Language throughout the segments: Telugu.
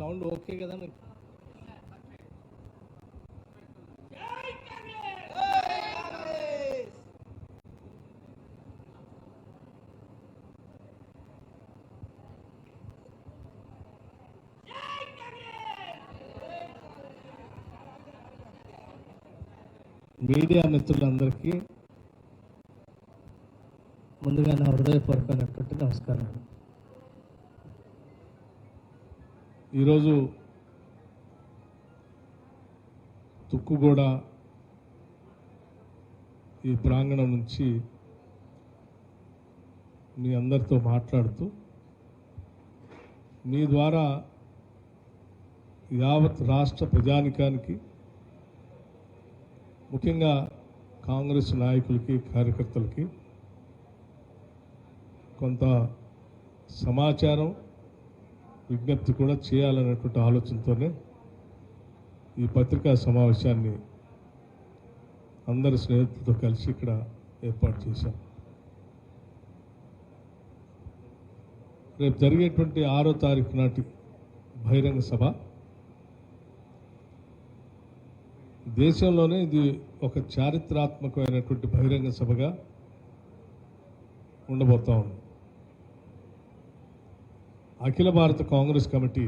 సౌండ్ ఓకే కదా మీకు? మీడియా మిత్రులందరికీ ముందుగా నా హృదయపూర్వకమైనటువంటి నమస్కారం. ఈరోజు తుక్కుగూడ ఈ ప్రాంగణం నుంచి మీ అందరితో మాట్లాడుతూ మీ ద్వారా యావత్ రాష్ట్ర ప్రజానికానికి, ముఖ్యంగా కాంగ్రెస్ నాయకులకి, కార్యకర్తలకి కొంత సమాచారం, విజ్ఞప్తి కూడా చేయాలనేటువంటి ఆలోచనతోనే ఈ పత్రికా సమావేశాన్ని అందరి స్నేహితులతో కలిసి ఇక్కడ ఏర్పాటు చేశాం. రేపు జరిగేటువంటి 6వ తారీఖు నాటి బహిరంగ సభ దేశంలోనే ఇది ఒక చారిత్రాత్మకమైనటువంటి బహిరంగ సభగా ఉండబోతా ఉంది. అఖిల భారత కాంగ్రెస్ కమిటీ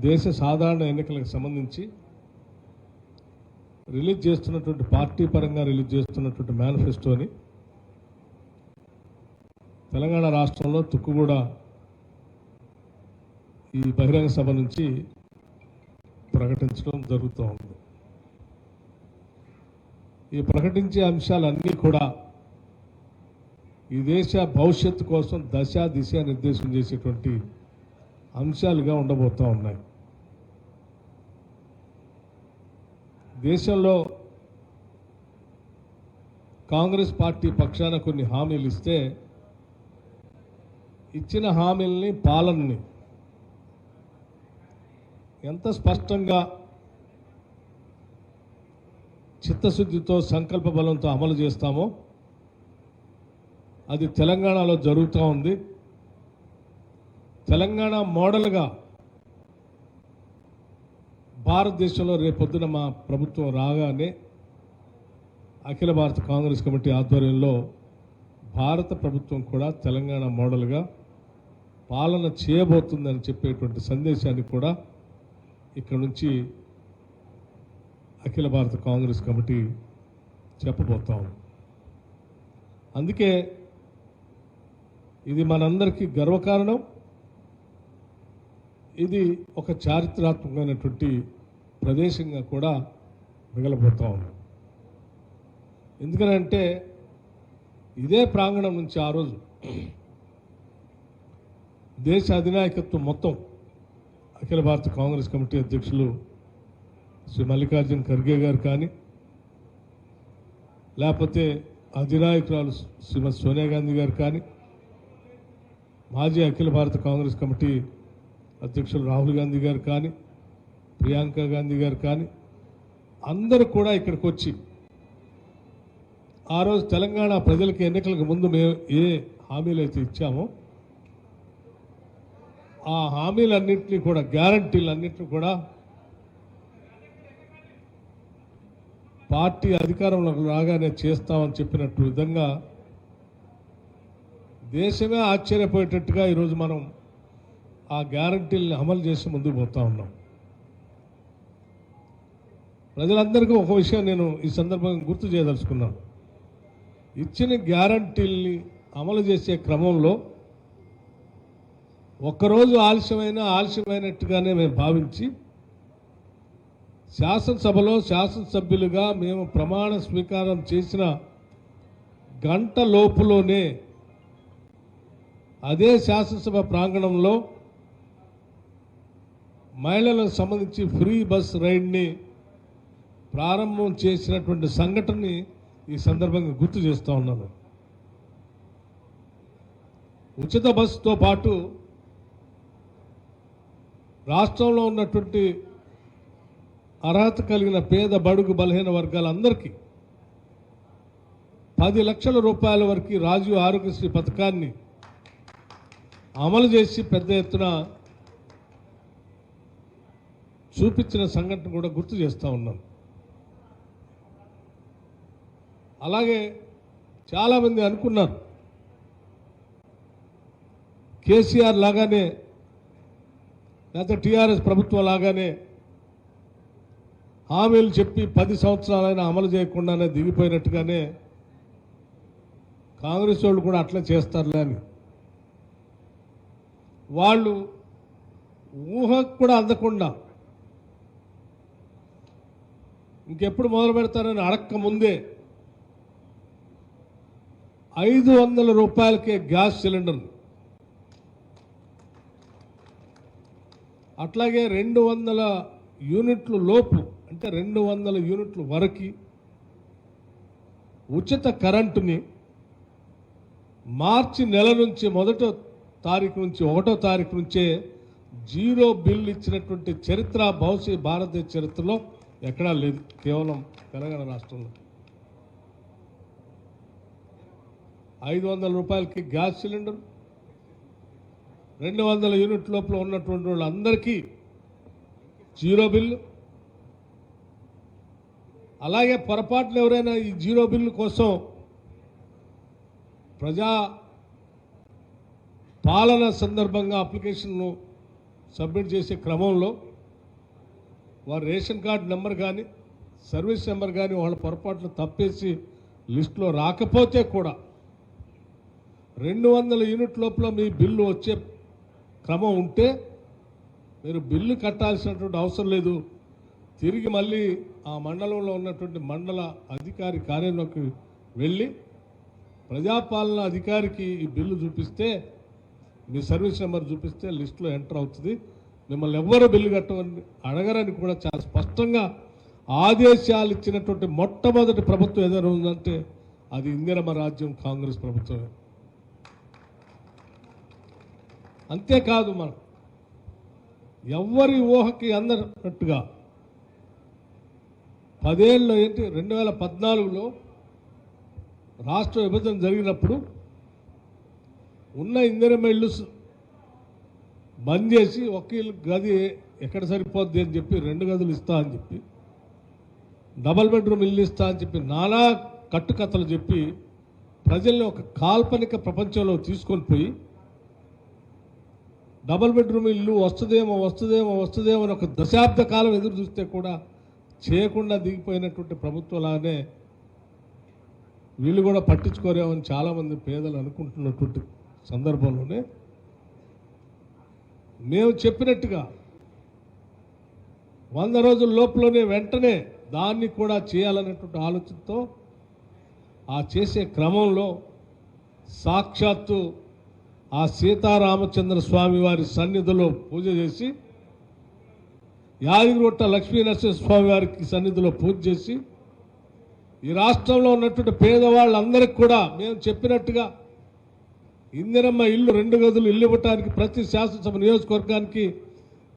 దేశ సాధారణ ఎన్నికలకు సంబంధించి రిలీజ్ చేస్తున్నటువంటి, పార్టీ పరంగా రిలీజ్ చేస్తున్నటువంటి మేనిఫెస్టోని తెలంగాణ రాష్ట్రంలో తుక్కుగూడ ఈ బహిరంగ సభ నుంచి ప్రకటించడం జరుగుతూ ఉంది. ఈ ప్రకటించే అంశాలన్నీ కూడా ఈ దేశ భవిష్యత్తు కోసం దిశ నిర్దేశం చేసేటువంటి అంశాలుగా ఉండబోతూ ఉన్నాయి. దేశంలో కాంగ్రెస్ పార్టీ పక్షాన కొన్ని హామీలు ఇస్తే, ఇచ్చిన హామీలని, పాలనని ఎంత స్పష్టంగా చిత్తశుద్ధితో, సంకల్ప బలంతో అమలు చేస్తామో అది తెలంగాణలో జరుగుతూ ఉంది. తెలంగాణ మోడల్గా భారతదేశంలో రేపొద్దున మా ప్రభుత్వం రాగానే అఖిల భారత కాంగ్రెస్ కమిటీ ఆధ్వర్యంలో భారత ప్రభుత్వం కూడా తెలంగాణ మోడల్గా పాలన చేయబోతుందని చెప్పేటువంటి సందేశాన్ని కూడా ఇక్కడ నుంచి అఖిల భారత కాంగ్రెస్ కమిటీ చెప్పబోతాం. అందుకే ఇది మనందరికీ గర్వకారణం. ఇది ఒక చారిత్రాత్మకమైనటువంటి ప్రదేశంగా కూడా మిగలబోతా ఉంది. ఎందుకనంటే ఇదే ప్రాంగణం నుంచి ఆ రోజు దేశ అధినాయకత్వం మొత్తం అఖిల భారత కాంగ్రెస్ కమిటీ అధ్యక్షులు శ్రీ మల్లికార్జున ఖర్గే గారు కానీ, లేకపోతే అధినాయకురాలు శ్రీమతి సోనియా గాంధీ గారు కానీ, మాజీ అఖిల భారత కాంగ్రెస్ కమిటీ అధ్యక్షులు రాహుల్ గాంధీ గారు కానీ, ప్రియాంక గాంధీ గారు కానీ, అందరూ కూడా ఇక్కడికి వచ్చి ఆ రోజు తెలంగాణ ప్రజలకి ఎన్నికలకు ముందు మేము ఏ హామీలు అయితే ఇచ్చామో ఆ హామీలన్నింటినీ కూడా, గ్యారంటీలన్నింటినీ కూడా పార్టీ అధికారంలోకి రాగానే చేస్తామని చెప్పినట్టు విధంగా దేశమే ఆశ్చర్యపోయేటట్టుగా ఈరోజు మనం ఆ గ్యారంటీలను అమలు చేసి ముందుకు పోతా ఉన్నాం. ప్రజలందరికీ ఒక విషయం నేను ఈ సందర్భంగా గుర్తు చేయదలుచుకున్నాను. ఇచ్చిన గ్యారంటీల్ని అమలు చేసే క్రమంలో ఒక్కరోజు ఆలస్యమైనట్టుగానే మేము భావించి శాసనసభలో శాసనసభ్యులుగా మేము ప్రమాణ స్వీకారం చేసిన గంట లోపులోనే అదే శాసనసభ ప్రాంగణంలో మహిళలకు సంబంధించి ఫ్రీ బస్ రైడ్ని ప్రారంభం చేసినటువంటి సంఘటనని ఈ సందర్భంగా గుర్తు చేస్తూ ఉన్నాను. ఉచిత బస్సుతో పాటు రాష్ట్రంలో ఉన్నటువంటి అర్హత కలిగిన పేద, బడుగు, బలహీన వర్గాలందరికీ 10 లక్షల రూపాయల వరకు రాజీవ్ ఆరోగ్యశ్రీ పథకాన్ని అమలు చేసి పెద్ద ఎత్తున చూపించిన సంఘటన కూడా గుర్తు చేస్తూ ఉన్నాను. అలాగే చాలామంది అనుకున్నారు కేసీఆర్ లాగానే లేకపోతే టీఆర్ఎస్ ప్రభుత్వం లాగానే హామీలు చెప్పి 10 సంవత్సరాలైనా అమలు చేయకుండానే దిగిపోయినట్టుగానే కాంగ్రెస్ వాళ్ళు కూడా అట్లా చేస్తారులే అని వాళ్ళు ఊహకు కూడా అందకుండా ఇంకెప్పుడు మొదలు పెడతారని అడక్క ముందే 500 రూపాయలకే గ్యాస్ సిలిండర్, అట్లాగే 200 యూనిట్లు లోపు అంటే 200 యూనిట్లు వరకు ఉచిత కరెంటుని మార్చి నెల నుంచి 1వ తారీఖు నుంచి 1వ తారీఖు నుంచే జీరో బిల్ ఇచ్చినటువంటి చరిత్ర భవిష్య భారతదేశ చరిత్రలో ఎక్కడా లేదు, కేవలం తెలంగాణ రాష్ట్రంలో. 500 రూపాయలకి గ్యాస్ సిలిండర్, 200 యూనిట్ లోపల ఉన్నటువంటి వాళ్ళందరికీ జీరో బిల్లు. అలాగే పొరపాటున ఎవరైనా ఈ జీరో బిల్లు కోసం ప్రజా పాలన సందర్భంగా అప్లికేషన్ను సబ్మిట్ చేసే క్రమంలో వారి రేషన్ కార్డు నెంబర్ కానీ సర్వీస్ నెంబర్ కానీ వాళ్ళ పొరపాట్లు తప్పేసి లిస్టులో రాకపోతే కూడా 200 యూనిట్ లోపల మీ బిల్లు వచ్చే క్రమం ఉంటే మీరు బిల్లు కట్టాల్సినటువంటి అవసరం లేదు. తిరిగి మళ్ళీ ఆ మండలంలో ఉన్నటువంటి మండల అధికారి కార్యాలయంలోకి వెళ్ళి ప్రజాపాలన అధికారికి ఈ బిల్లు చూపిస్తే, మీ సర్వీస్ నెంబర్ చూపిస్తే లిస్టులో ఎంటర్ అవుతుంది. మిమ్మల్ని ఎవ్వరూ బిల్లు కట్టమని అడగరని కూడా చాలా స్పష్టంగా ఆదేశాలు ఇచ్చినటువంటి మొట్టమొదటి ప్రభుత్వం ఏదైనా ఉందంటే అది ఇందిరమ్మ రాజ్యం కాంగ్రెస్ ప్రభుత్వమే. అంతేకాదు, మనం ఎవ్వరి ఊహకి అందనట్టుగా 10 ఏళ్ళు ఏంటి 2014లో రాష్ట్ర విభజన జరిగినప్పుడు ఉన్న ఇందిరమ్మ ఇల్లు బంద్ చేసి ఒక ఇల్లు గది ఎక్కడ సరిపోద్ది అని చెప్పి 2 గదులు ఇస్తా అని చెప్పి, డబల్ బెడ్రూమ్ ఇల్లు ఇస్తా అని చెప్పి నానా కట్టుకథలు చెప్పి ప్రజల్ని ఒక కాల్పనిక ప్రపంచంలో తీసుకొని పోయి డబల్ బెడ్రూమ్ ఇల్లు వస్తుందేమో అని ఒక దశాబ్ద కాలం ఎదురు చూస్తే కూడా చేయకుండా దిగిపోయినటువంటి ప్రభుత్వంలానే వీళ్ళు కూడా పట్టించుకోరేమని చాలామంది పేదలు అనుకుంటున్నటువంటి సందర్భంలోనే మేము చెప్పినట్టుగా 100 రోజుల లోపలనే వెంటనే దాన్ని కూడా చేయాలనేటువంటి ఆలోచనతో ఆ చేసే క్రమంలో సాక్షాత్తు ఆ సీతారామచంద్ర స్వామి వారి సన్నిధిలో పూజ చేసి, యాదగిరిగుట్ట లక్ష్మీ నరసింహస్వామి వారికి సన్నిధిలో పూజ చేసి, ఈ రాష్ట్రంలో ఉన్నటువంటి పేదవాళ్ళందరికీ కూడా మేము చెప్పినట్టుగా ఇందిరమ్మ ఇల్లు 2 గదులు ఇల్లు ఇవ్వటానికి ప్రతి శాసనసభ నియోజకవర్గానికి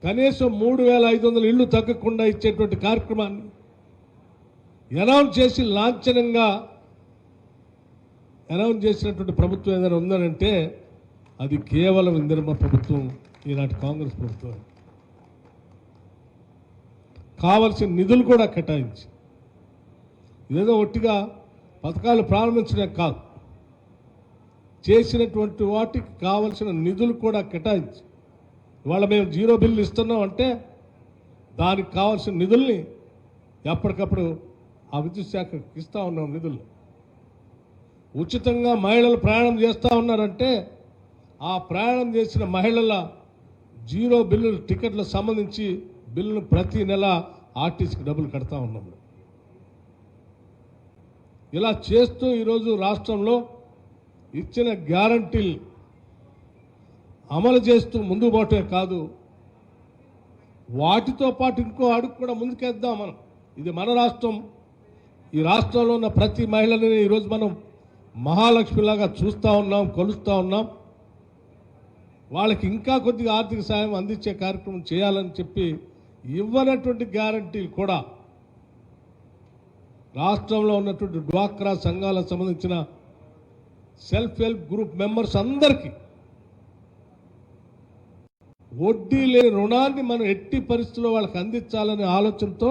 కనీసం 3500 ఇళ్లు తగ్గకుండా ఇచ్చేటువంటి కార్యక్రమాన్ని అనౌన్స్ చేసి లాంఛనంగా అనౌన్స్ చేసినటువంటి ప్రభుత్వం ఏదైనా ఉందనంటే అది కేవలం ఇందిరమ్మ ప్రభుత్వం, ఈనాటి కాంగ్రెస్ ప్రభుత్వం. కావలసిన నిధులు కూడా కేటాయించి, ఏదో ఒట్టిగా పథకాలు ప్రారంభించడం కాదు, చేసినటువంటి వాటికి కావలసిన నిధులు కూడా కేటాయించి, ఇవాళ మేము జీరో బిల్లు ఇస్తున్నాం అంటే దానికి కావాల్సిన నిధుల్ని ఎప్పటికప్పుడు ఆ విద్యుత్ శాఖకి ఇస్తూ ఉన్నాం. నిధులు ఉచితంగా మహిళలు ప్రయాణం చేస్తూ ఉన్నారంటే ఆ ప్రయాణం చేసిన మహిళల జీరో బిల్లు టికెట్లకు సంబంధించి బిల్లును ప్రతి నెల ఆర్టీసీకి డబ్బులు కడతా ఉన్నాం. ఇలా చేస్తూ ఈరోజు రాష్ట్రంలో ఇచ్చిన గ్యారంటీలు అమలు చేస్తూ ముందుకు పోవటమే కాదు, వాటితో పాటు ఇంకో అడుగు కూడా ముందుకేద్దాం. మనం ఇది మన రాష్ట్రం, ఈ రాష్ట్రంలో ఉన్న ప్రతి మహిళని ఈరోజు మనం మహాలక్ష్మిలాగా చూస్తూ ఉన్నాం, కొలుస్తూ ఉన్నాం. వాళ్ళకి ఇంకా కొద్దిగా ఆర్థిక సాయం అందించే కార్యక్రమం చేయాలని చెప్పి ఇవ్వనటువంటి గ్యారంటీలు కూడా రాష్ట్రంలో ఉన్నటువంటి డ్వాక్రా సంఘాలకు సంబంధించిన సెల్ఫ్ హెల్ప్ గ్రూప్ మెంబర్స్ అందరికీ వడ్డీ లేని రుణాన్ని మనం ఎట్టి పరిస్థితుల్లో వాళ్ళకి అందించాలనే ఆలోచనతో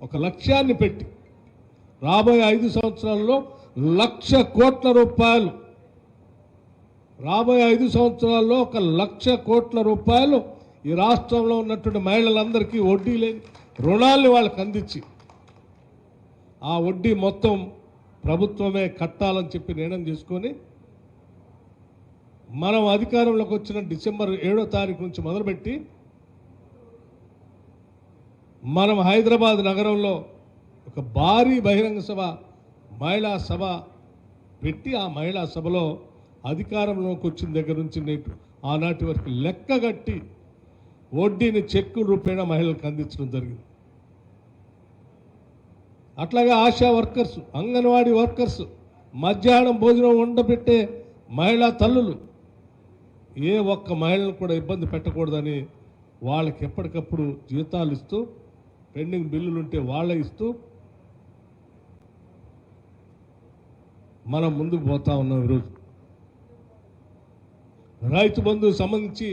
ఒక లక్ష్యాన్ని పెట్టి రాబోయే 5 సంవత్సరాల్లో 1,00,000 కోట్ల రూపాయలు, రాబోయే 5 సంవత్సరాల్లో 1,00,000 కోట్ల రూపాయలు ఈ రాష్ట్రంలో ఉన్నటువంటి మహిళలందరికీ వడ్డీ లేని రుణాల్ని వాళ్ళకి అందించి ఆ వడ్డీ మొత్తం ప్రభుత్వమే కట్టాలని చెప్పి నిర్ణయం చేసుకొని మనం అధికారంలోకి వచ్చిన డిసెంబర్ 7వ తారీఖు నుంచి మొదలుపెట్టి మనం హైదరాబాద్ నగరంలో ఒక భారీ బహిరంగ సభ, మహిళా సభ పెట్టి ఆ మహిళా సభలో అధికారంలోకి వచ్చిన దగ్గర నుంచి నేటి ఆనాటి వరకు లెక్కగట్టి వడ్డీని చెక్కు రూపేణ మహిళలకు అందించడం జరిగింది. అట్లాగే ఆశా వర్కర్స్, అంగన్వాడీ వర్కర్స్, మధ్యాహ్నం భోజనం వండబెట్టే మహిళా తల్లులు ఏ ఒక్క మహిళను కూడా ఇబ్బంది పెట్టకూడదని వాళ్ళకి ఎప్పటికప్పుడు జీతాలు ఇస్తూ, పెండింగ్ బిల్లులు ఉంటే వాళ్ళే ఇస్తూ మనం ముందుకు పోతా ఉన్నాం. ఈరోజు రైతు బంధు సంబంధించి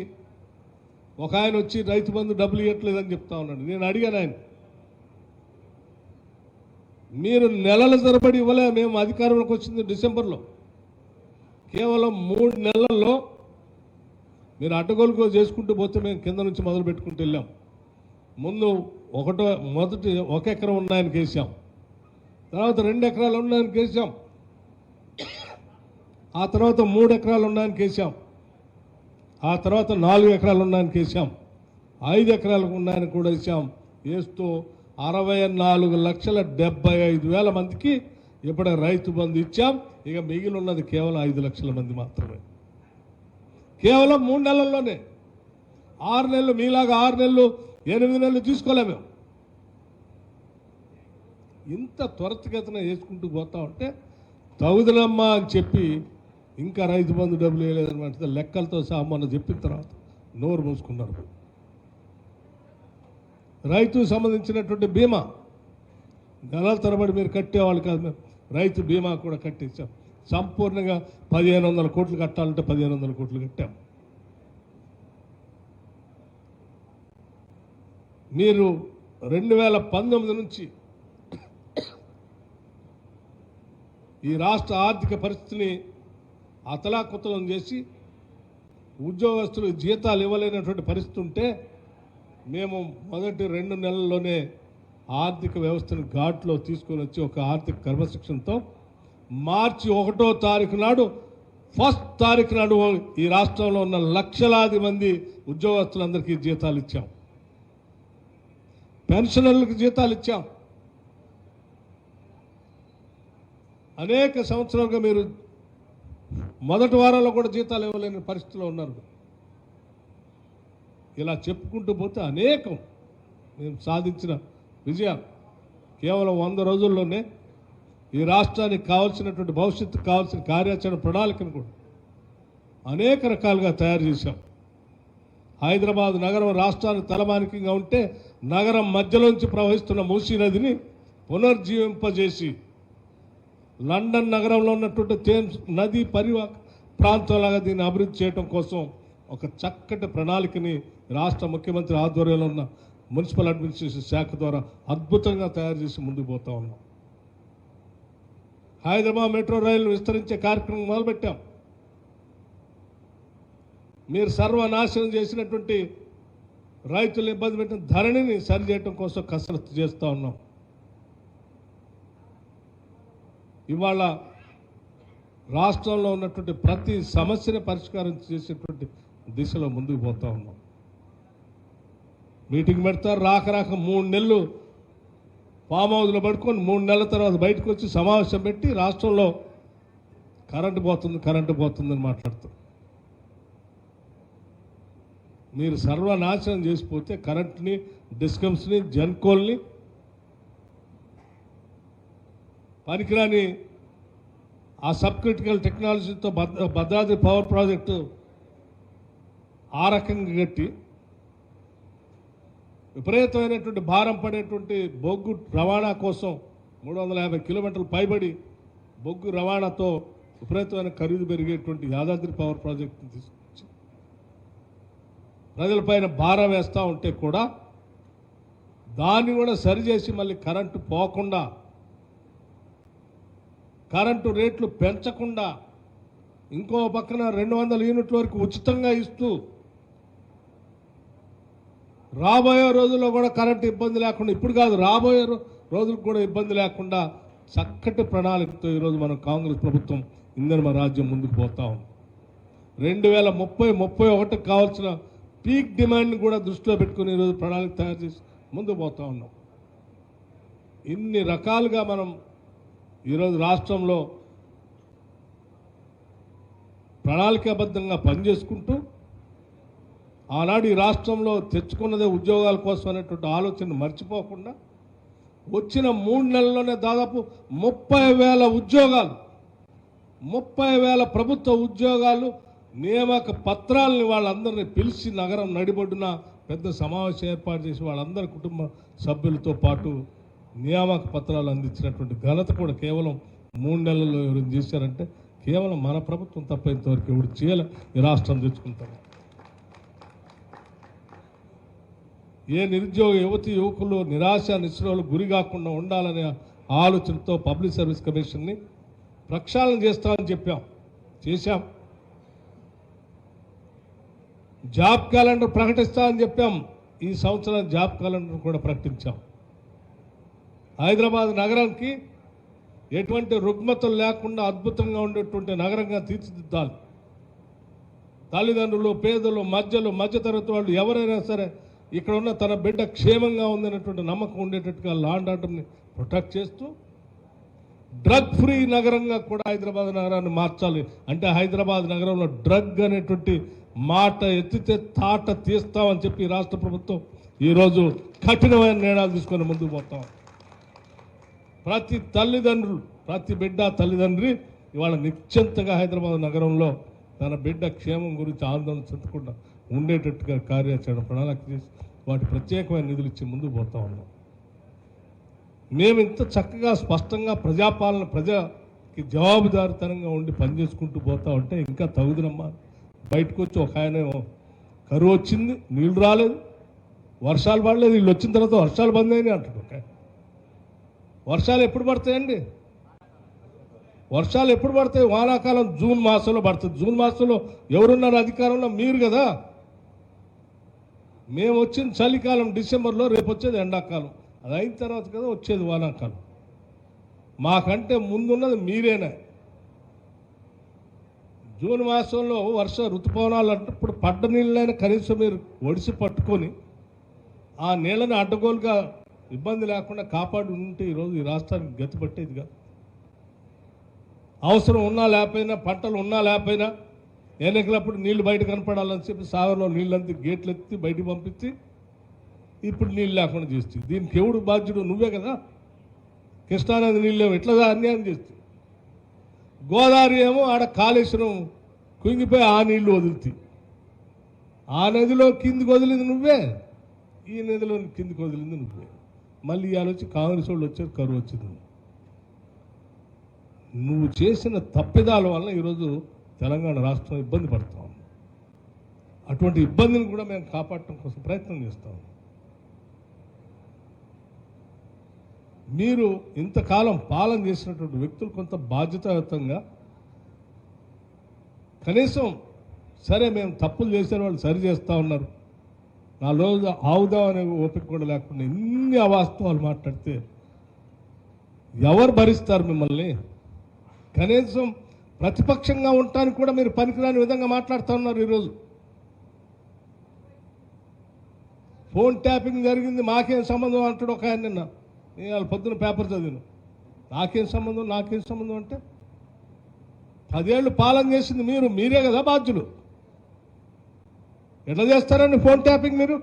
ఒక ఆయన వచ్చి రైతు బంధు డబ్బులు ఇవ్వట్లేదని చెప్తా ఉన్నాడు. నేను అడిగాను ఆయన, మీరు నెలల తరబడి ఇవ్వలే, మేము అధికారంలోకి వచ్చింది డిసెంబర్లో, కేవలం 3 నెలల్లో మీరు అడ్డగోలుగా చేసుకుంటూ పోతే మేము కింద నుంచి మొదలు పెట్టుకుంటూ వెళ్ళాం. ముందు మొదటి 1 ఎకరం ఉన్నాయని కేసాం, తర్వాత 2 ఎకరాలు ఉన్నాయని కేసాం, ఆ తర్వాత 3 ఎకరాలు ఉన్నాయని కేసాం, ఆ తర్వాత 4 ఎకరాలు ఉన్నాయని కేసాం, 5 ఎకరాలు ఉన్నాయని కూడా వేసాం. వేస్తూ 64,75,000 మందికి ఇప్పుడు రైతు బంధు ఇచ్చాం. ఇక మిగిలి ఉన్నది కేవలం 5 లక్షల మంది మాత్రమే. కేవలం 3 నెలల్లోనే. 6 నెలలు మీలాగా 6 నెలలు 8 నెలలు తీసుకోలేము మేము. ఇంత త్వరితగతిన వేసుకుంటూ పోతా ఉంటే తగుదలమ్మా అని చెప్పి ఇంకా రైతు బంధు డబ్బులు వేయలేదన్నమాట. లెక్కలతో సహా మొన్న చెప్పిన తర్వాత నోరు మూసుకున్నారు. రైతుకు సంబంధించినటువంటి బీమా నెలల తరబడి మీరు కట్టేవాళ్ళు కాదు, మేము రైతు బీమా కూడా కట్టేసాం. సంపూర్ణంగా 1,500 కోట్లు కట్టాలంటే 1,500 కోట్లు కట్టాం. మీరు 2019 నుంచి ఈ రాష్ట్ర ఆర్థిక పరిస్థితిని అతలాకుతలం చేసి ఉద్యోగస్తులు జీతాలు ఇవ్వలేనటువంటి పరిస్థితి ఉంటే మేము మొదటి 2 నెలల్లోనే ఆర్థిక వ్యవస్థను ఘాట్లో తీసుకొని వచ్చి ఒక ఆర్థిక క్రమశిక్షణతో మార్చి 1వ తారీఖు నాడు, ఫస్ట్ తారీఖు నాడు ఈ రాష్ట్రంలో ఉన్న లక్షలాది మంది ఉద్యోగస్తులందరికీ జీతాలు ఇచ్చాం, పెన్షనర్లకు జీతాలు ఇచ్చాం. అనేక సంవత్సరాలుగా మీరు మొదటి వారంలో కూడా జీతాలు ఇవ్వలేని పరిస్థితిలో ఉన్నారు. ఇలా చెప్పుకుంటూ పోతే అనేకం మేము సాధించిన విజయాలు. కేవలం 100 రోజుల్లోనే ఈ రాష్ట్రానికి కావాల్సినటువంటి భవిష్యత్తుకు కావాల్సిన కార్యాచరణ ప్రణాళికను కూడా అనేక రకాలుగా తయారు చేశాం. హైదరాబాద్ నగరం రాష్ట్రానికి తలమానికంగా ఉంటే నగరం మధ్యలోంచి ప్రవహిస్తున్న మూసీ నదిని పునర్జీవింపజేసి లండన్ నగరంలో ఉన్నటువంటి థేమ్స్ నది పరివాహక ప్రాంతంలాగా దీన్ని అభివృద్ధి చేయడం కోసం ఒక చక్కటి ప్రణాళికని రాష్ట్ర ముఖ్యమంత్రి ఆధ్వర్యంలో ఉన్న మున్సిపల్ అడ్మినిస్ట్రేషన్ శాఖ ద్వారా అద్భుతంగా తయారు చేసి ముందుకు పోతా ఉన్నాం. హైదరాబాద్ మెట్రో రైలు విస్తరించే కార్యక్రమం మొదలుపెట్టాం. మీరు సర్వనాశనం చేసినటువంటి రైతులు ఇబ్బంది పెట్టిన ధరణిని సరిచేయటం కోసం కసరత్తు చేస్తూ ఉన్నాం. ఇవాళ రాష్ట్రంలో ఉన్నటువంటి ప్రతి సమస్యని పరిష్కారం చేసేటువంటి దిశలో ముందుకు పోతా ఉన్నాం. మీటింగ్ పెడతారు, రాక 3 నెలలు ఫామ్ హౌస్లో పడుకొని 3 నెలల తర్వాత బయటకు వచ్చి సమావేశం పెట్టి రాష్ట్రంలో కరెంటు పోతుందని మాట్లాడుతారు. మీరు సర్వనాశనం చేసిపోతే కరెంట్ని, డిస్కమ్స్ని, జెన్కోల్ని, పనికిరాని ఆ సబ్ క్రిటికల్ టెక్నాలజీతో భద్రాద్రి పవర్ ప్రాజెక్టు ఆ రకంగా కట్టి విపరీతమైనటువంటి భారం పడేటువంటి బొగ్గు రవాణా కోసం 350 కిలోమీటర్లు పైబడి బొగ్గు రవాణాతో విపరీతమైన ఖరీదు పెరిగేటువంటి యాదాద్రి పవర్ ప్రాజెక్టును తీసుకొచ్చి ప్రజలపైన భారం వేస్తూ ఉంటే కూడా దాన్ని కూడా సరిచేసి మళ్ళీ కరెంటు పోకుండా, కరెంటు రేట్లు పెంచకుండా, ఇంకో పక్కన 200 యూనిట్ల వరకు ఉచితంగా ఇస్తూ రాబోయే రోజుల్లో కూడా కరెంటు ఇబ్బంది లేకుండా, ఇప్పుడు కాదు రాబోయే రోజులకు కూడా ఇబ్బంది లేకుండా చక్కటి ప్రణాళికతో ఈరోజు మనం కాంగ్రెస్ ప్రభుత్వం ఇంధన రాజ్యం ముందుకు పోతా ఉంది. 2030-31 కావాల్సిన పీక్ డిమాండ్ని కూడా దృష్టిలో పెట్టుకుని ఈరోజు ప్రణాళిక తయారు చేసి ముందుకు పోతా ఉన్నాం. ఇన్ని రకాలుగా మనం ఈరోజు రాష్ట్రంలో ప్రణాళికాబద్ధంగా పనిచేసుకుంటూ ఆనాడు ఈ రాష్ట్రంలో తెచ్చుకున్నదే ఉద్యోగాల కోసం అనేటువంటి ఆలోచన మర్చిపోకుండా వచ్చిన 3 నెలల్లోనే దాదాపు 30,000 ఉద్యోగాలు, 30,000 ప్రభుత్వ ఉద్యోగాలు నియామక పత్రాలని వాళ్ళందరినీ పిలిచి నగరం నడిబొడ్డున పెద్ద సమావేశం ఏర్పాటు చేసి వాళ్ళందరి కుటుంబ సభ్యులతో పాటు నియామక పత్రాలు అందించినటువంటి ఘనత కూడా కేవలం 3 నెలల్లో ఎవరు చేశారంటే కేవలం మన ప్రభుత్వం తప్ప ఇంతవరకు ఎవరు చేయాలి ఈ రాష్ట్రం తెచ్చుకుంటారు. ఏ నిరుద్యోగ యువకులు నిరాశ నిస్పృహలకు గురి కాకుండా ఉండాలనే ఆలోచనతో పబ్లిక్ సర్వీస్ కమిషన్ని ప్రక్షాళన చేస్తామని చేశాం. జాబ్ క్యాలెండర్ ప్రకటిస్తామని చెప్పాం. ఈ సంవత్సరం జాబ్ క్యాలెండర్ కూడా ప్రకటించాం. హైదరాబాద్ నగరానికి ఎటువంటి రుగ్మతలు లేకుండా అద్భుతంగా ఉండేటువంటి నగరంగా తీర్చిదిద్దాలి. తల్లిదండ్రులు, పేదలు, మధ్యతరగతి వాళ్ళు ఎవరైనా సరే ఇక్కడ ఉన్న తన బిడ్డ క్షేమంగా ఉందనేటువంటి నమ్మకం ఉండేటట్టుగా లా అండ్ ఆర్డర్ని ప్రొటెక్ట్ చేస్తూ డ్రగ్ ఫ్రీ నగరంగా కూడా హైదరాబాద్ నగరాన్ని మార్చాలి. అంటే హైదరాబాద్ నగరంలో డ్రగ్ అనేటువంటి మాట ఎత్తితే తాట తీస్తామని చెప్పి రాష్ట్ర ప్రభుత్వం ఈరోజు కఠినమైన నిర్ణయాలు తీసుకొని ముందుకు పోతాం. ప్రతి తల్లిదండ్రులు, ప్రతి బిడ్డ తల్లిదండ్రి ఇవాళ నిశ్చింతగా హైదరాబాద్ నగరంలో తన బిడ్డ క్షేమం గురించి ఆందోళన చెందకుండా ఉండేటట్టుగా కార్యాచరణ ప్రణాళిక చేసి వాటి ప్రత్యేకమైన నిధులు ఇచ్చి ముందుకు పోతా ఉన్నాం. మేము ఇంత చక్కగా స్పష్టంగా ప్రజాపాలన ప్రజకి జవాబుదారితనంగా ఉండి పనిచేసుకుంటూ పోతా ఉంటే ఇంకా తగుదనమ్మా. బయటకు వచ్చి ఒక ఆయన కరువు వచ్చింది, నీళ్లు రాలేదు, వర్షాలు పడలేదు, వీళ్ళు వచ్చిన తర్వాత వర్షాలు బంద్ అయినాయి అంటాడు. ఓకే, వర్షాలు ఎప్పుడు పడతాయండి? వర్షాలు ఎప్పుడు పడతాయి? వానాకాలం జూన్ మాసంలో పడుతుంది. జూన్ మాసంలో ఎవరున్నారు అధికారంలో? మీరు కదా. మేము వచ్చిన చలికాలం డిసెంబర్లో, రేపు వచ్చేది ఎండాకాలం. అది అయిన తర్వాత కదా వచ్చేది వానాకాలం. మాకంటే ముందున్నది మీరేనా. జూన్ మాసంలో వర్ష ఋతుపవనాలు అంటే ఇప్పుడు పడ్డ నీళ్ళైనా కనీసం మీరు ఒడిసి పట్టుకొని ఆ నీళ్ళని అడ్డగోలుగా ఇబ్బంది లేకుండా కాపాడి ఉంటే ఈరోజు ఈ రాష్ట్రానికి గతి పట్టేది కాదు. అవసరం ఉన్నా లేకపోయినా, పంటలు ఉన్నా లేకపోయినా ఎన్నికలప్పుడు నీళ్లు బయట కనపడాలని చెప్పి సాగర్లో నీళ్ళంతా గేట్లు ఎత్తి బయటకు పంపించి ఇప్పుడు నీళ్ళు లేకుండా చేస్తే దీనికి ఎవడు బాధ్యుడు? నువ్వే కదా. కృష్ణానది నీళ్ళు ఎట్లా అన్యాయం చేస్తే, గోదావరి ఏమో ఆడ కాళేశ్వరం కుంగిపోయి ఆ నీళ్లు వదులుతాయి. ఆ నదిలో కిందికి వదిలింది నువ్వే, ఈ నదిలో కిందికి వదిలింది నువ్వే. మళ్ళీ ఇవాళ వచ్చి కాంగ్రెస్ వాళ్ళు వచ్చారు, కరువు వచ్చింది. నువ్వు చేసిన తప్పిదాల వల్ల ఈరోజు తెలంగాణ రాష్ట్రం ఇబ్బంది పడుతున్నాం. అటువంటి ఇబ్బందిని కూడా మేము కాపాడటం కోసం ప్రయత్నం చేస్తాం. మీరు ఇంతకాలం పాలన చేసినటువంటి వ్యక్తులు కొంత బాధ్యతాయుతంగా కనీసం సరే మేము తప్పులు చేసిన వాళ్ళు సరి చేస్తూ ఉన్నారు, 4 రోజులు ఆవుదాం అనే ఓపిక కూడా లేకుండా ఇన్ని అవాస్తవాలు మాట్లాడితే ఎవరు భరిస్తారు మిమ్మల్ని? కనీసం ప్రతిపక్షంగా ఉండటానికి కూడా మీరు పనికిరాని విధంగా మాట్లాడుతూ ఉన్నారు. ఈరోజు ఫోన్ ట్యాపింగ్ జరిగింది, మాకేం సంబంధం అంటాడు ఒక ఆయన. నిన్న నేను వాళ్ళ పొద్దున పేపర్ చదివాను. నాకేం సంబంధం అంటే 10 ఏళ్ళు పాలన చేసింది మీరే కదా బాధ్యులు. ఎట్లా చేస్తారండి ఫోన్ ట్యాపింగ్? మీరు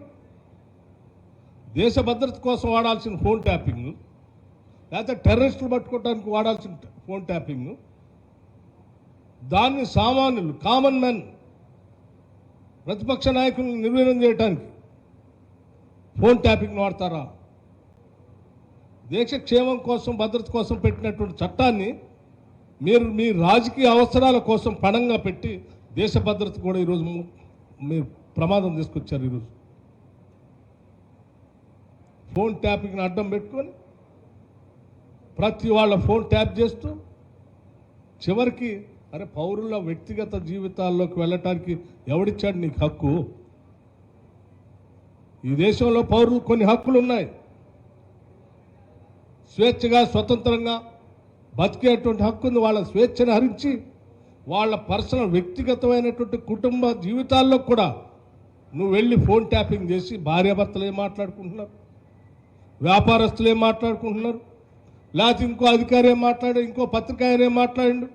దేశ భద్రత కోసం వాడాల్సిన ఫోన్ ట్యాపింగ్, లేకపోతే టెర్రరిస్టులు పట్టుకోవడానికి వాడాల్సిన ఫోన్ ట్యాపింగ్, దాన్ని సామాన్యులు, కామన్ మ్యాన్, ప్రతిపక్ష నాయకులను నిర్వీర్యం చేయడానికి ఫోన్ ట్యాపింగ్ వాడతారా? దేశ క్షేమం కోసం, భద్రత కోసం పెట్టినటువంటి చట్టాన్ని మీరు మీ రాజకీయ అవసరాల కోసం పణంగా పెట్టి దేశ భద్రత కూడా ఈరోజు మీరు ప్రమాదం తీసుకొచ్చారు ఈరోజు. ఫోన్ ట్యాపింగ్ని అడ్డం పెట్టుకొని ప్రతి వాళ్ళ ఫోన్ ట్యాప్ చేస్తూ చివరికి అరే పౌరుల వ్యక్తిగత జీవితాల్లోకి వెళ్ళటానికి ఎవడిచ్చాడు నీకు హక్కు? ఈ దేశంలో పౌరులు కొన్ని హక్కులు ఉన్నాయి. స్వేచ్ఛగా స్వతంత్రంగా బతికేటువంటి హక్కు ఉంది. వాళ్ళ స్వేచ్ఛను హరించి వాళ్ళ పర్సనల్ వ్యక్తిగతమైనటువంటి కుటుంబ జీవితాల్లో కూడా నువ్వు వెళ్ళి ఫోన్ ట్యాపింగ్ చేసి భార్యాభర్తలు ఏం మాట్లాడుకుంటున్నారు, వ్యాపారస్తులు ఏం మాట్లాడుకుంటున్నారు, లేకపోతే ఇంకో అధికారి ఏం మాట్లాడాడు, ఇంకో పత్రిక ఆయన ఏం మాట్లాడిండు,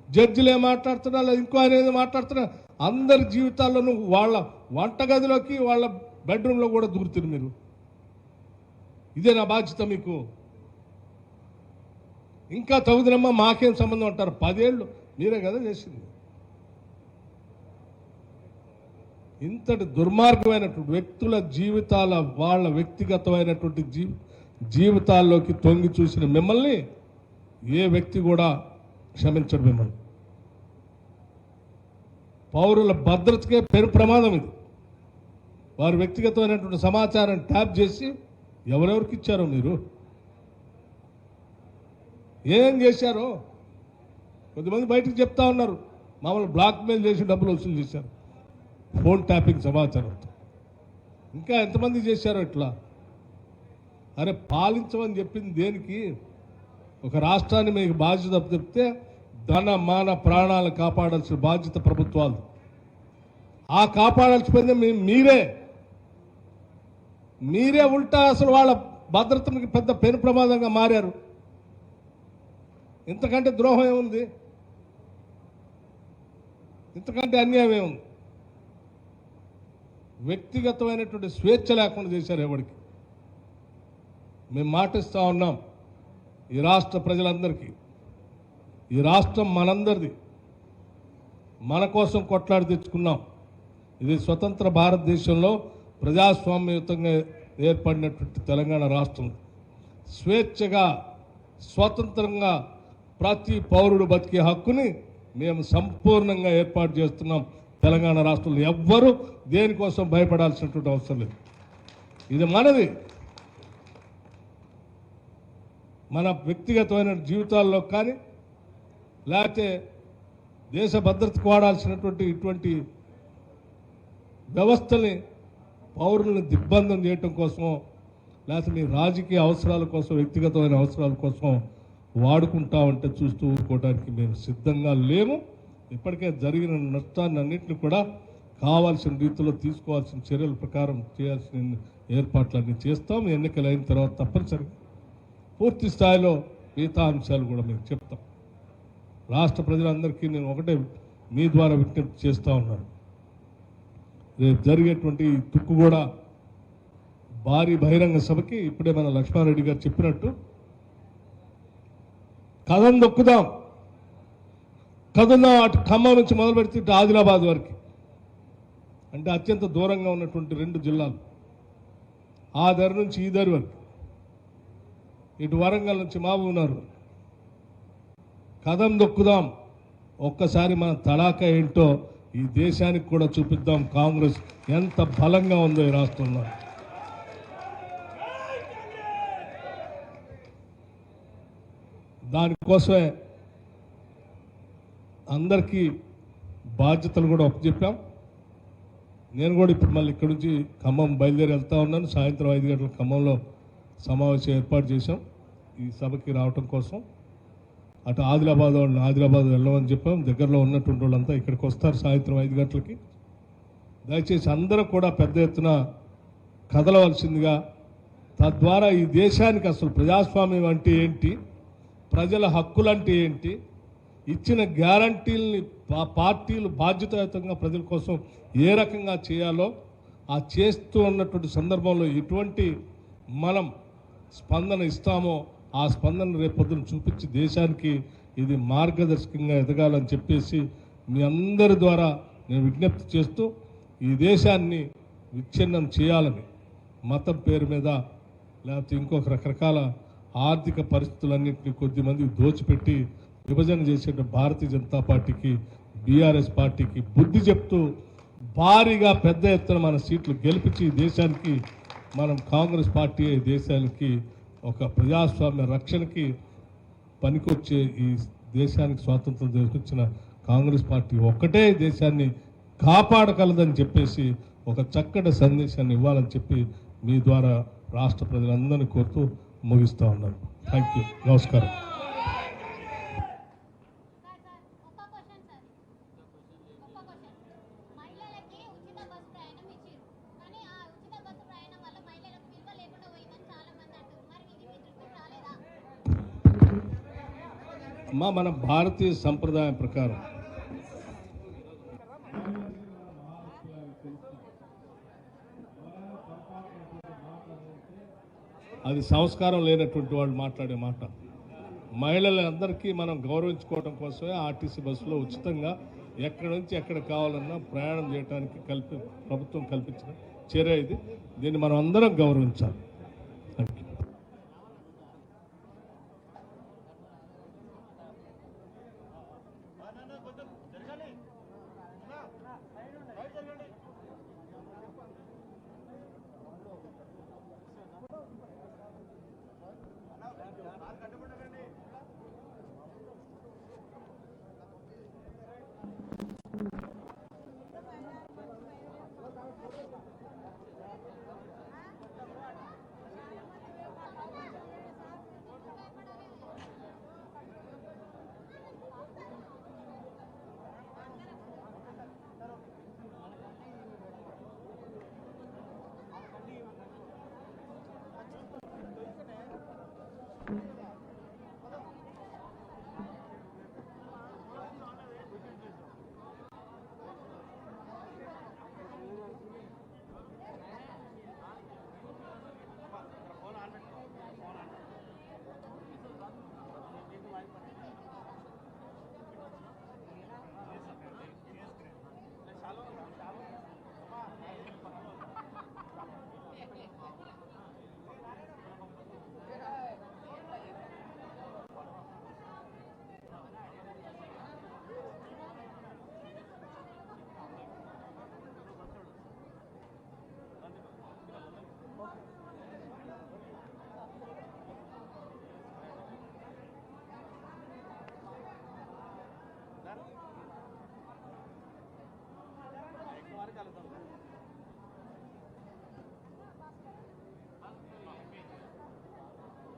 జడ్జిలు ఏం మాట్లాడుతున్నా, లేదా ఇంకో ఆయన ఏదో మాట్లాడుతున్నా, అందరి జీవితాల్లో నువ్వు వాళ్ళ వంటగదిలోకి వాళ్ళ బెడ్రూమ్లో కూడా దూరుతుంది. మీరు ఇదే నా బాధ్యత మీకు. ఇంకా తగుదనమ్మా మాకేం సంబంధం అంటారు. 10 ఏళ్ళు మీరే కదా చేసింది. ఇంతటి దుర్మార్గమైనటువంటి వ్యక్తుల జీవితాల వాళ్ళ వ్యక్తిగతమైనటువంటి జీవితాల్లోకి తొంగి చూసిన మిమ్మల్ని ఏ వ్యక్తి కూడా క్షమించడు. మిమ్మల్ని పౌరుల భద్రతకే పెను ప్రమాదం ఇది. వారి వ్యక్తిగతమైనటువంటి సమాచారం ట్యాప్ చేసి ఎవరెవరికి ఇచ్చారో, మీరు ఏం చేశారో కొద్దిమంది బయటకు చెప్తా ఉన్నారు. మామూలు బ్లాక్మెయిల్ చేసి డబ్బులు వసూలు చేశారు ఫోన్ ట్యాపింగ్ సమాచారంతో. ఇంకా ఎంతమంది చేశారో ఇట్లా. అరే పాలించమని చెప్పింది దేనికి? ఒక రాష్ట్రాన్ని మీకు బాధ్యత చెప్తే ధన మాన ప్రాణాలు కాపాడాల్సిన బాధ్యత ప్రభుత్వాలు. ఆ కాపాడాల్సిపోయింది మీరే ఉల్టా అసలు వాళ్ళ భద్రతకి పెద్ద పెను ప్రమాదంగా మారారు. ఇంతకంటే ద్రోహం ఏముంది? ఇంతకంటే అన్యాయం ఏముంది? వ్యక్తిగతమైనటువంటి స్వేచ్ఛ లేకుండా చేశారు ఎవరికి. మేము మాటిస్తూ ఉన్నాం ఈ రాష్ట్ర ప్రజలందరికీ, ఈ రాష్ట్రం మనందరిది, మన కోసం కొట్లాడి తెచ్చుకున్నాం. ఇది స్వతంత్ర భారతదేశంలో ప్రజాస్వామ్యయుతంగా ఏర్పడినటువంటి తెలంగాణ రాష్ట్రం. స్వేచ్ఛగా స్వతంత్రంగా ప్రతి పౌరుడు బతికే హక్కుని మేము సంపూర్ణంగా ఏర్పాటు చేస్తున్నాం తెలంగాణ రాష్ట్రంలో. ఎవ్వరూ దేనికోసం భయపడాల్సినటువంటి అవసరం లేదు. ఇది మనది. మన వ్యక్తిగతమైన జీవితాల్లో కానీ లేకపోతే దేశ భద్రతకు వాడాల్సినటువంటి ఇటువంటి వ్యవస్థల్ని పౌరులను దిగ్బంధం చేయటం కోసమో లేకపోతే మీ రాజకీయ అవసరాల కోసం, వ్యక్తిగతమైన అవసరాల కోసం వాడుకుంటా ఉంటే చూస్తూ ఊరుకోవడానికి మేము సిద్ధంగా లేము. ఇప్పటికే జరిగిన నష్టాన్ని అన్నింటినీ కూడా కావాల్సిన రీతిలో తీసుకోవాల్సిన చర్యల ప్రకారం చేయాల్సిన ఏర్పాట్లన్నీ చేస్తాం. ఎన్నికలు అయిన తర్వాత తప్పనిసరిగా పూర్తి స్థాయిలో మిగతా అంశాలు కూడా మీకు చెప్తాం. రాష్ట్ర ప్రజలందరికీ నేను ఒకటే మీ ద్వారా విజ్ఞప్తి చేస్తూ ఉన్నాను. రేపు జరిగేటువంటి తుక్కుగూడ భారీ బహిరంగ సభకి ఇప్పుడే మన లక్ష్మారెడ్డి గారు చెప్పినట్టు కథం దొక్కుదాం. కథందాం. అటు ఖమ్మం నుంచి మొదలు పెడితే ఇటు ఆదిలాబాద్ వరకు, అంటే అత్యంత దూరంగా ఉన్నటువంటి 2 జిల్లాలు, ఆ దరి నుంచి ఈ దరి వరకు, ఇటు వరంగల్ నుంచి మహబూబ్నగర్. కథం దొక్కుదాం. ఒక్కసారి మన తడాకా ఏంటో ఈ దేశానికి కూడా చూపిద్దాం. కాంగ్రెస్ ఎంత బలంగా ఉందో ఈ రాష్ట్రంలో. దానికోసమే అందరికీ బాధ్యతలు కూడా ఒప్పచెప్పాం. నేను కూడా ఇప్పుడు మళ్ళీ ఇక్కడ నుంచి ఖమ్మం బయలుదేరి వెళ్తా ఉన్నాను. సాయంత్రం 5 గంటల ఖమ్మంలో సమావేశం ఏర్పాటు చేశాం ఈ సభకి రావటం కోసం. అటు ఆదిలాబాద్ వాళ్ళని ఆదిలాబాద్ వెళ్ళమని చెప్పాం. దగ్గరలో ఉన్నటువంటి వాళ్ళంతా ఇక్కడికి వస్తారు సాయంత్రం 5 గంటలకి. దయచేసి అందరూ కూడా పెద్ద ఎత్తున కదలవలసిందిగా, తద్వారా ఈ దేశానికి అసలు ప్రజాస్వామ్యం అంటే ఏంటి, ప్రజల హక్కులంటే ఏంటి, ఇచ్చిన గ్యారంటీల్ని పార్టీలు బాధ్యతాయుతంగా ప్రజల కోసం ఏ రకంగా చేయాలో ఆ చేస్తూ ఉన్నటువంటి సందర్భంలో ఎటువంటి మనం స్పందన ఇస్తామో ఆ స్పందన రేపొద్దున చూపించి దేశానికి ఇది మార్గదర్శకంగా ఎదగాలని చెప్పేసి మీ అందరి ద్వారా నేను విజ్ఞప్తి చేస్తూ ఈ దేశాన్ని విచ్ఛిన్నం చేయాలని మతం పేరు మీద లేకపోతే ఇంకొక రకరకాల ఆర్థిక పరిస్థితులన్నింటినీ కొద్దిమందికి దోచిపెట్టి విభజన చేసే భారతీయ జనతా పార్టీకి, బీఆర్ఎస్ పార్టీకి బుద్ధి చెప్తూ భారీగా పెద్ద ఎత్తున మన సీట్లు గెలిపించి ఈ దేశానికి మనం కాంగ్రెస్ పార్టీ దేశానికి ఒక ప్రజాస్వామ్య రక్షణకి పనికొచ్చే ఈ దేశానికి స్వాతంత్రం తీసుకొచ్చిన కాంగ్రెస్ పార్టీ ఒక్కటే దేశాన్ని కాపాడగలదని చెప్పేసి ఒక చక్కటి సందేశాన్ని ఇవ్వాలని చెప్పి మీ ద్వారా రాష్ట్ర ప్రజలందరినీ కోరుతూ ముగిస్తూ ఉన్నాను. Thank you. నమస్కారం. అమ్మా, మన భారతీయ సంప్రదాయం ప్రకారం అది సంస్కారం లేనటువంటి వాళ్ళు మాట్లాడే మాట. మహిళలందరికీ మనం గౌరవించుకోవడం కోసమే ఆర్టీసీ బస్సులో ఉచితంగా ఎక్కడి నుంచి ఎక్కడ కావాలన్నా ప్రయాణం చేయడానికి ప్రభుత్వం కల్పించిన చర్య ఇది. దీన్ని మనం అందరం గౌరవించాలి. Thank you.